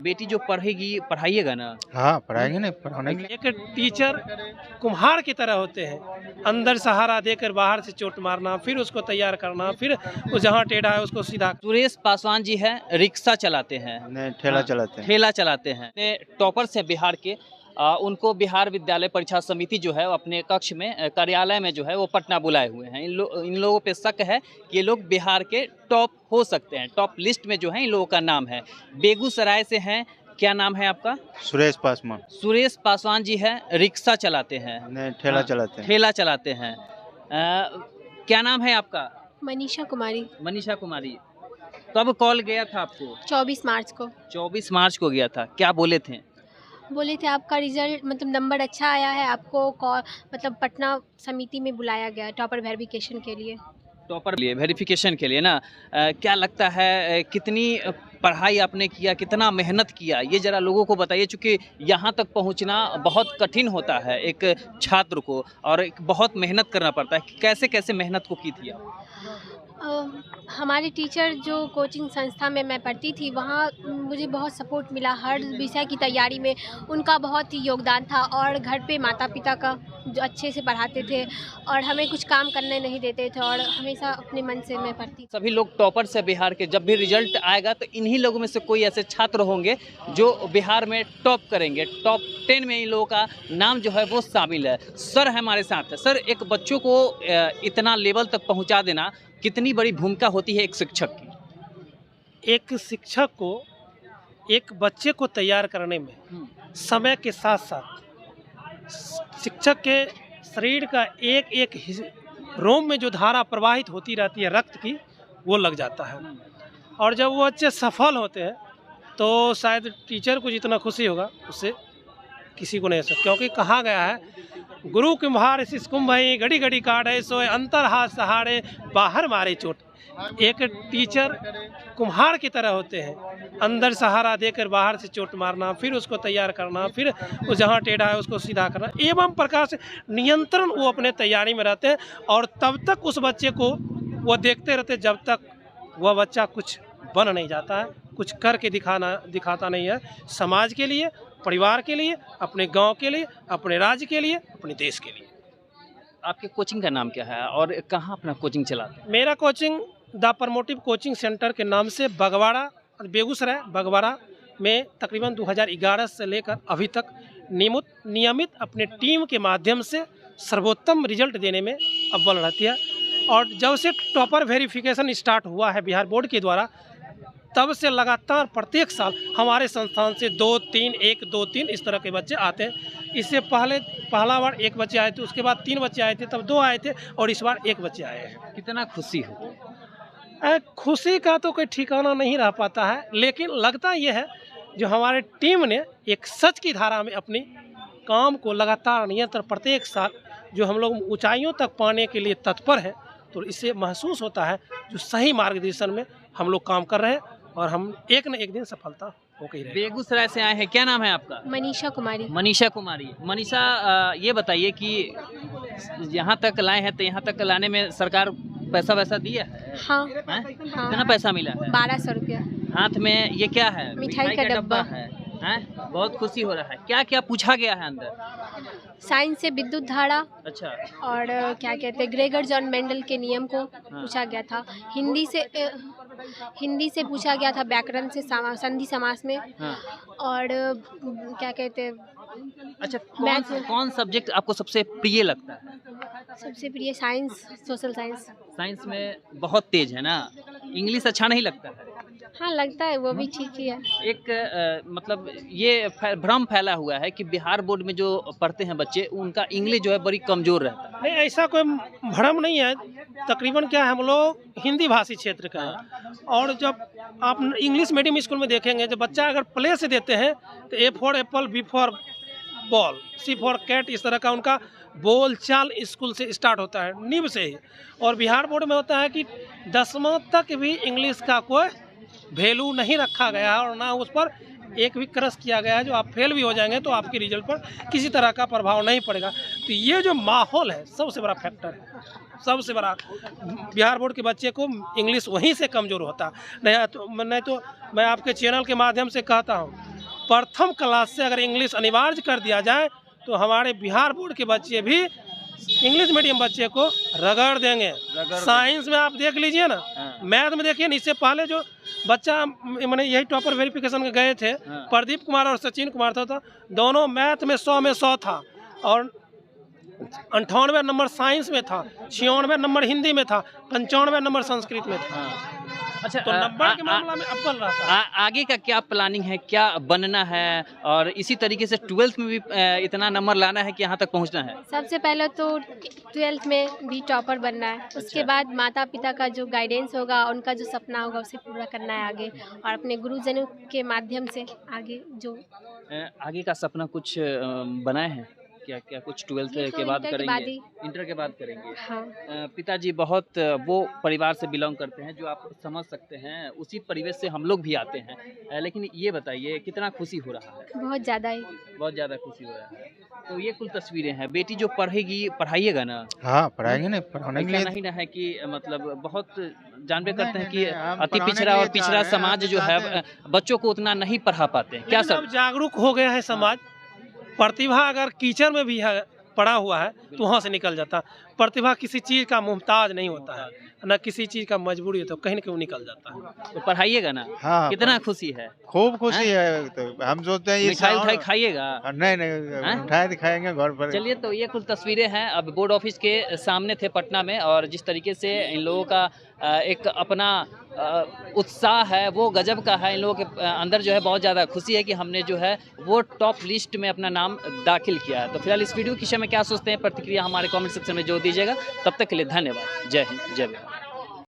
बेटी जो पढ़ेगी पढ़ाइएगा ना? हाँ, पढ़ाएंगे ना, पढ़ाने के लिए। एक टीचर कुम्हार की तरह होते हैं, अंदर सहारा देकर बाहर से चोट मारना, फिर उसको तैयार करना, फिर वो जहाँ टेढ़ा है उसको सीधा। सुरेश पासवान जी हैं, रिक्शा चलाते हैं, नहीं, ठेला चलाते हैं। ठेला चलाते हैं। टॉपर से बिहार के उनको बिहार विद्यालय परीक्षा समिति जो है वो अपने कक्ष में कार्यालय में जो है वो पटना बुलाए हुए हैं। इन लोगों पे शक है कि ये लोग बिहार के टॉप हो सकते हैं, टॉप लिस्ट में जो है इन लोगों का नाम है। बेगूसराय से हैं, क्या नाम है आपका? सुरेश पासवान। सुरेश पासवान जी हैं, रिक्शा चलाते हैं, नहीं, ठेला चलाते हैं। ठेला चलाते हैं। क्या नाम है आपका? मनीषा कुमारी। मनीषा कुमारी। कब कॉल गया था आपको? 24 मार्च को। 24 मार्च को गया था। क्या बोले थे? बोले थे आपका रिजल्ट मतलब नंबर अच्छा आया है, आपको कॉल मतलब पटना समिति में बुलाया गया टॉपर वेरिफिकेशन के लिए। टॉपर लिए वेरिफिकेशन के लिए ना? क्या लगता है कितनी पढ़ाई आपने किया, कितना मेहनत किया, ये ज़रा लोगों को बताइए, चूँकि यहाँ तक पहुँचना बहुत कठिन होता है एक छात्र को और एक बहुत मेहनत करना पड़ता है। कैसे कैसे मेहनत को की थी आप? हमारे टीचर जो कोचिंग संस्था में मैं पढ़ती थी वहाँ मुझे बहुत सपोर्ट मिला, हर विषय की तैयारी में उनका बहुत ही योगदान था। और घर पे माता पिता का जो अच्छे से पढ़ाते थे और हमें कुछ काम करने नहीं देते थे और हमेशा अपने मन से मैं पढ़ती। सभी लोग टॉपर से बिहार के, जब भी रिजल्ट आएगा तो इन्हीं लोगों में से कोई ऐसे छात्र होंगे जो बिहार में टॉप करेंगे। टॉप 10 में इन लोगों का नाम जो है वो शामिल है। सर हमारे साथ है। सर, एक बच्चों को इतना लेवल तक पहुँचा देना कितनी बड़ी भूमिका होती है एक शिक्षक की? एक शिक्षक को एक बच्चे को तैयार करने में समय के साथ साथ शिक्षक के शरीर का एक एक रोम में जो धारा प्रवाहित होती रहती है रक्त की, वो लग जाता है। और जब वो बच्चे सफल होते हैं तो शायद टीचर को जितना खुशी होगा उससे किसी को नहीं सकता, क्योंकि कहा गया है गुरु कुम्हार इस कुंभ है, घड़ी घड़ी काटे सोए अंतर हाथ सहारे बाहर मारे चोट। एक टीचर कुम्हार की तरह होते हैं, अंदर सहारा देकर बाहर से चोट मारना, फिर उसको तैयार करना, फिर वो जहाँ टेढ़ा है उसको सीधा करना, एवं प्रकार से नियंत्रण वो अपने तैयारी में रहते हैं। और तब तक उस बच्चे को वो देखते रहते जब तक वह बच्चा कुछ बन नहीं जाता है, कुछ करके दिखाता नहीं है, समाज के लिए, परिवार के लिए, अपने गांव के लिए, अपने राज्य के लिए, अपने देश के लिए। आपके कोचिंग का नाम क्या है और कहाँ अपना कोचिंग चलाते हैं? मेरा coaching the promotive coaching centre के नाम से बगवाड़ा, बेगूसराय बगवाड़ा में तकरीबन 2011 से लेकर अभी तक नियमित अपने टीम के माध्यम से सर्वोत्तम रिजल्ट देने में अव्वल रहती है। और जब से टॉपर वेरिफिकेशन स्टार्ट हुआ है बिहार बोर्ड के द्वारा, तब से लगातार प्रत्येक साल हमारे संस्थान से 2-3, 1-2-3 इस तरह के बच्चे आते हैं। इससे पहला बार 1 बच्चे आए थे, उसके बाद 3 बच्चे आए थे, तब 2 आए थे और इस बार 1 बच्चे आए हैं। कितना खुशी हो? खुशी का तो कोई ठिकाना नहीं रह पाता है, लेकिन लगता यह है जो हमारे टीम ने एक सच की धारा में अपनी काम को लगातार निरंतर प्रत्येक साल जो हम लोग ऊंचाइयों तक पाने के लिए तत्पर हैं, तो इससे महसूस होता है जो सही मार्गदर्शन में हम लोग काम कर रहे हैं और हम एक न एक दिन सफलता होकर ही रहेंगे। बेगूसराय से आए हैं, क्या नाम है आपका? मनीषा कुमारी। मनीषा कुमारी। मनीषा, ये बताइए कि यहाँ तक लाए हैं तो यहाँ तक लाने में सरकार पैसा वैसा दिया है? हाँ, हाँ? हाँ। कितना पैसा मिला है? 1200 रुपया। हाथ में ये क्या है? मिठाई का डब्बा है। हैं? बहुत खुशी हो रहा है। क्या क्या पूछा गया है अंदर? साइंस से विद्युत धारा अच्छा। और क्या कहते हैं ग्रेगर जॉन मेंडल के नियम को पूछा गया था। हिंदी से पूछा गया था व्याकरण से संधि समास में। हाँ। और क्या कहते हैं, अच्छा, कौन सब्जेक्ट आपको सबसे प्रिय लगता है? सबसे प्रिय साइंस, सोशल साइंस। साइंस में बहुत तेज है ना? इंग्लिश अच्छा नहीं लगता है? हाँ, लगता है वो भी ठीक ही है। एक मतलब ये भ्रम फैला हुआ है कि बिहार बोर्ड में जो पढ़ते हैं बच्चे, उनका इंग्लिश जो है बड़ी कमज़ोर रहता है। नहीं, ऐसा कोई भ्रम नहीं है। तकरीबन क्या है, हम लोग हिंदी भाषी क्षेत्र का है और जब आप इंग्लिश मीडियम स्कूल में देखेंगे, जब बच्चा अगर प्ले से देते हैं तो A for apple, B for ball, C for cat, इस तरह का उनका बोल चाल स्कूल से स्टार्ट होता है, नींव से ही। और बिहार बोर्ड में होता है कि 10वां तक भी इंग्लिश का कोई वैल्यू नहीं रखा गया है और ना उस पर एक भी क्रश किया गया है। जो आप फेल भी हो जाएंगे तो आपके रिजल्ट पर किसी तरह का प्रभाव नहीं पड़ेगा। तो ये जो माहौल है सबसे बड़ा फैक्टर है, सबसे बड़ा। बिहार बोर्ड के बच्चे को इंग्लिश वहीं से कमज़ोर होता, नहीं तो मैं आपके चैनल के माध्यम से कहता हूँ प्रथम क्लास से अगर इंग्लिश अनिवार्य कर दिया जाए तो हमारे बिहार बोर्ड के बच्चे भी इंग्लिश मीडियम बच्चे को रगड़ देंगे। साइंस में आप देख लीजिए ना, मैथ में देखिए ना, इससे पहले जो बच्चा मैंने यही टॉपर वेरिफिकेशन के गए थे, प्रदीप कुमार और सचिन कुमार था, दोनों मैथ में 100 में 100 था और 98 नंबर साइंस में था, 96 नंबर हिंदी में था, 95 नंबर संस्कृत में था। अच्छा, तो नंबर के मामला में अव्वल रहा। आगे का क्या प्लानिंग है, क्या बनना है, और इसी तरीके से 12th में भी इतना नंबर लाना है कि यहाँ तक पहुँचना है? सबसे पहले तो 12th में भी टॉपर बनना है, उसके बाद माता पिता का जो गाइडेंस होगा, उनका जो सपना होगा उसे पूरा करना है आगे, और अपने गुरुजनों के माध्यम से आगे जो आगे का सपना कुछ बनाए हैं क्या? क्या कुछ 12th के बाद करेंगे? इंटर के बाद करेंगे। हाँ। पिताजी बहुत वो परिवार से बिलोंग करते हैं जो आप समझ सकते हैं, उसी परिवेश से हम लोग भी आते हैं, लेकिन ये बताइए कितना खुशी हो रहा है? बहुत ज़्यादा ही, बहुत ज़्यादा खुशी हो रहा है। तो ये कुल तस्वीरें हैं, बेटी जो पढ़ेगी पढ़ाइएगा ना? हाँ पढ़ाएंगे ना, पढ़ाने के लिए नहीं ना है कि मतलब बहुत जानबे करते हैं कि नहीं, हम अति पढ़ाने पिछड़ा के और लिए पिछड़ा चाह रहे हैं, समाज जो है बच्चों को उतना नहीं पढ़ा पाते हैं। क्या लेकिन सर? अब जागरूक हो गया है समाज। प्रतिभा अगर कीचड़ में भी है, पड़ा हुआ है, तो वहाँ से निकल जाता। प्रतिभा किसी चीज़ का मुहताज नहीं होता है, न किसी चीज़ का मजबूरी है, तो कहीं न कहीं निकल जाता है। तो पढ़ाइएगा ना? हाँ कितना खुशी है? खूब खुशी है। तो हम सोचते हैं ये मिठाई उठाई खाइएगा? नहीं नहीं, मिठाई दिखाएंगे घर पर। चलिए, तो ये कुछ तस्वीरें हैं। अब बोर्ड ऑफिस के सामने थे पटना में, और जिस तरीके से इन लोगों का एक अपना उत्साह है वो गजब का है। इन लोगों के अंदर जो है बहुत ज़्यादा खुशी है कि हमने जो है वो टॉप लिस्ट में अपना नाम दाखिल किया है। तो फिलहाल इस वीडियो के विषय में क्या सोचते हैं, प्रतिक्रिया हमारे कमेंट सेक्शन में जोड़ दीजिएगा। तब तक के लिए धन्यवाद। जय हिंद, जय बिहार।